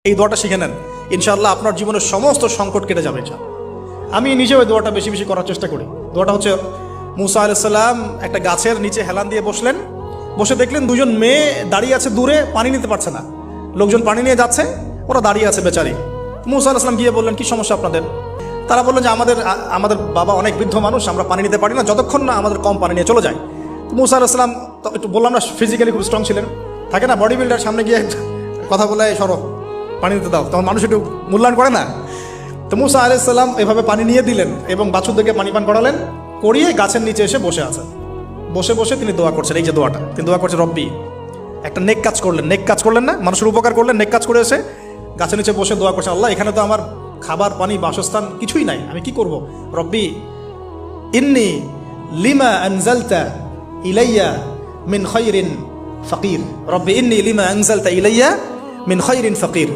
এই দোয়াটা শিখে নেন, ইনশাআল্লাহ আপনার জীবনের সমস্ত সংকট কেটে যাবে। আমি নিজেও এই দোয়াটা বেশি বেশি করার চেষ্টা করি। দোয়াটা হচ্ছে, মুসা আলাইহিস সালাম একটা গাছের নিচে হেলান দিয়ে বসলেন, বসে দেখলেন দুজন মেয়ে দাঁড়িয়ে আছে দূরে, পানি নিতে পারছে না। লোকজন পানি নিয়ে যাচ্ছে, ওরা দাঁড়িয়ে আছে বেচারি। মুসা আলাইহিস সালাম গিয়ে বললেন, কি সমস্যা আপনাদের? তারা বললেন যে আমাদের বাবা অনেক বৃদ্ধ মানুষ, আমরা পানি নিতে পারি না যতক্ষণ না আমাদের কম পানি নিয়ে চলে যায়। মুসা আলাইহিস সালাম একটু বললাম না, ফিজিক্যালি খুব স্ট্রং ছিলেন, থাকে না বডি বিল্ডার, সামনে গিয়ে কথা বলে সরো পানি দিতে দাও, তখন মানুষ একটু মূল্যায়ন করে না। তো মুসা আলাইহিস সালাম এভাবে পানি নিয়ে দিলেন এবং বাছুরদেরকে পানি পান করালেন, করিয়ে গাছের নিচে এসে বসে আছেন। বসে বসে তিনি দোয়া করছেন, এই যে দোয়াটা তিনি দোয়া করছেন, রব্বি, একটা নেক কাজ করলেন, নেক কাজ করলেন না, মানুষের উপকার করলেন, নেক কাজ করে এসে গাছের নিচে বসে দোয়া করছেন, আল্লাহ এখানে তো আমার খাবার পানি বাসস্থান কিছুই নাই, আমি কি করব? রব্বি ইন্নি লিমা আনজালতা ইলাইয়া মিন খায়রিন ফাকির, রব্বি ইন্নি লিমা আনজালতা ইলাইয়া মিন খায়রিন ফাকির।